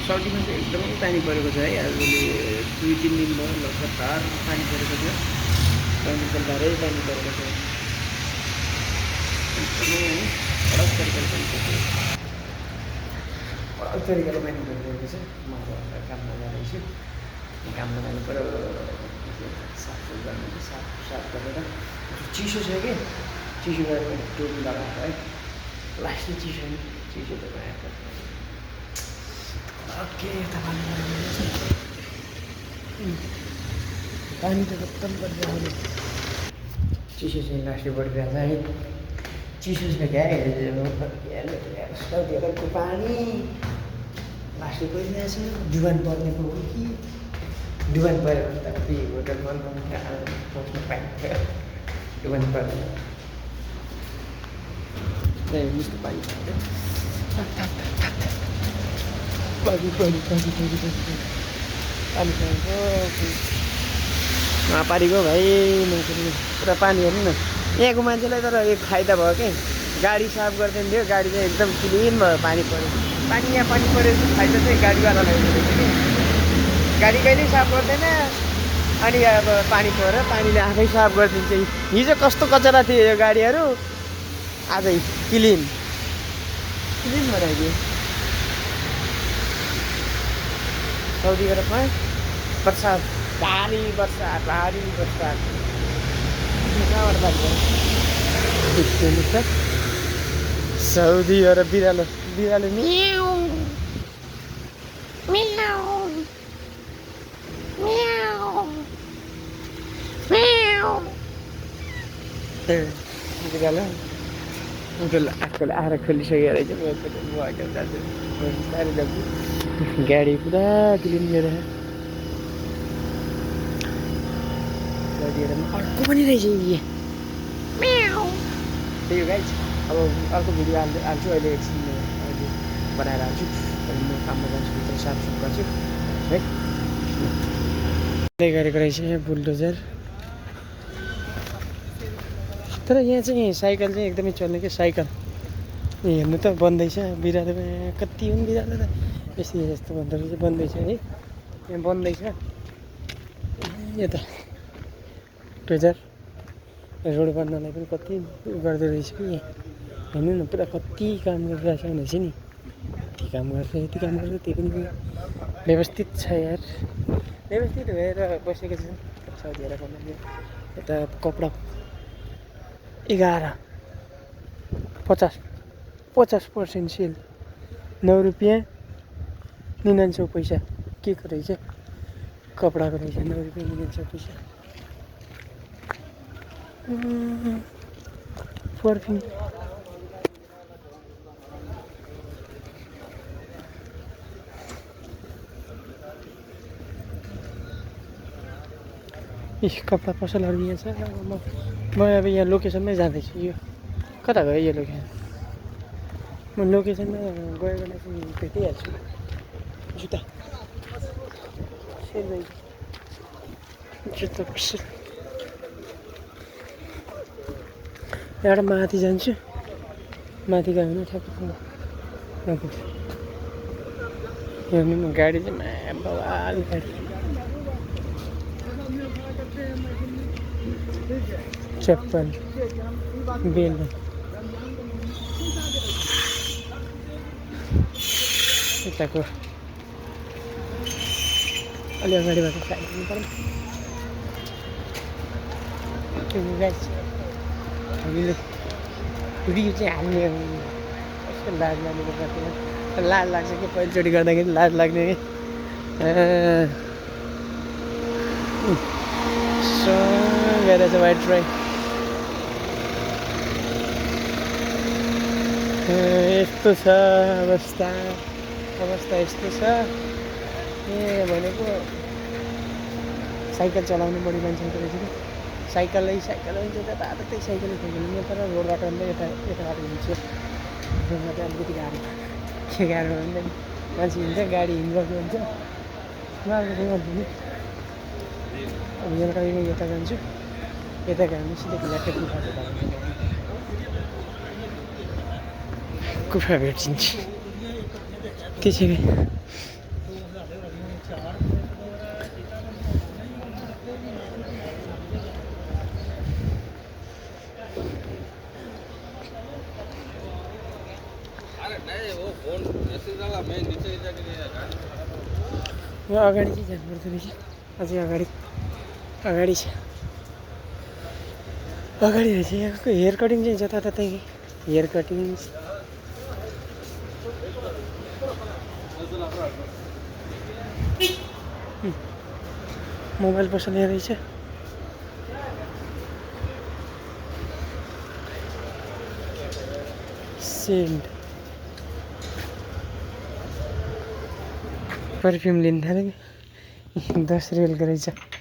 साउदीमा चाहिँ एकदमै पानी परेको छ है। आजभोलि 2-3 दिन भयो लगातार पानी परेको छ। पानीभरै पानी परेको छ एकदमै है। कडक तरिकाले पानी परेको छ, कडक तरिकाले पानी परिरहेको छ। म अब काममा जाँदैछु, काममा जानु पऱ्यो। साफसुफ गर्नु, साफ गरेर चिसो छ कि चिसो गरेर टोपी लगाएको है। लास्टै चिसो नि, चिसो त आएको ओके। यता पानी पानी त एकदम बढिरहेको चिसो चाहिँ लास्टै बढिरहेको छ है। चिसो छ क्या साउदी अरबको पानी लास्टै परिरहेको छ। डुबान पर्नेको हो कि डुबान पऱ्यो भने त फेरि होटलमा बस्नु पाइन्छ। डुबान पऱ्यो यस्तो पानी पारीको भाइ पुरा पानी हेर्नु न। यहाँको मान्छेलाई तर एक फाइदा भयो कि गाडी साफ गरिदिनु थियो। गाडी चाहिँ एकदम क्लिन भयो पानी पऱ्यो। यहाँ पानी परेको फाइदा चाहिँ गाडीवालालाई हुँदैछ कि गाडी कहिल्यै साफ गर्दैन। अनि अब पानी पऱ्यो, पानीले आफै साफ गरिदिन्छ। हिजो कस्तो कचरा थियो यो गाडीहरू, आज क्लिन बनाइदियो। साउदी अरबमा बर्सात, भारी बर्सात कहाँबाट पानी पर्यो। साउदी अरब बिरालो म्याउ म्याउ म्याउ म्याउ बिरालो आफूले आएर खोलिसक्यो रहेछ। गाडी पुरा क्लिन गरेर अर्को पनि रहेछ। त्यही हो गाइज। अब अर्को भिडियो हाल्छु अहिले। एकछिन अहिले बनाएर हाल्छु। अहिले म काममा जान्छु, भित्र साफसुफ गर्छु है। गरेको रहेछ बुलडोजर। तर यहाँ चाहिँ साइकल चाहिँ एकदमै चल्ने क्या। साइकल हेर्नु त बन्दैछ बिरालोमा। कति हुन् बिरालो त यस्तो भन्दो रहेछ। बन्दैछ है, यहाँ बन्दैछ। यता डोजर रोड बन्नलाई पनि कति गर्दो रहेछ कि यहाँ हेर्नु न। पुरा कति काम गरिरहेछ भनेपछि नि। यति काम गर्छ त्यही पनि व्यवस्थित छ यार। व्यवस्थित भएर बसेको छ साउदी अरबमा। यता कपडा 50% सेल, 9 रुपियाँ 99 पैसा। के को रहेछ कपडाको रहेछ 9 रुपियाँ 99 पैसा। पर्फ्युम कपडा पसलहरू यहाँ छ। म अब यहाँ लोकेसनमै जाँदैछु। यो कता गयो यो लोकेसन? म लोकेसनमा गयो भने चाहिँ भेटिहाल्छु। जुत्ता पसल एउटा माथि जान्छु। माथि गयो भने ठ्याक्क हेर्नु न गाडी चाहिँ बवाल गाडी। चप्पल बेल यताको अलि अगाडिबाट साइड पर्यो। हामीले भिडियो चाहिँ हाल्ने कस्तो लाज लागेको कतिमा लाज लाग्छ कि पहिलोचोटि गर्दाखेरि लाज लाग्ने कि गएर चाहिँ वाइट फ्राई यस्तो छ अवस्था यस्तो छ। भनेको साइकल चलाउनु बढी मान्छेको रहेछ कि साइकल हुन्छ त्यही साइकलै म तर रोडबाट यताबाट हिँड्छु। रोडमा चाहिँ अलिकति गाडी के गाह्रो भन्दा मान्छे हिँड्छ गाडी हिँडिरहेको हुन्छ। अब यहाँबाट यता जान्छु। यता गयो भने सिधै ल्यापटप कुखुरा भेट्छिन्छ त्यसै यो अगाडि चाहिँ जानुपर्दो रहेछ अझै अगाडि अगाडि छ अगाडि रहेछ यहाँको हेयर कटिङ चाहिँ जताततै हेयर कटिङ मोबाइल पसल्ने रहेछ सेन्ट पर्फ्युम लिन थाल्यो कि 10 रियलको रहेछ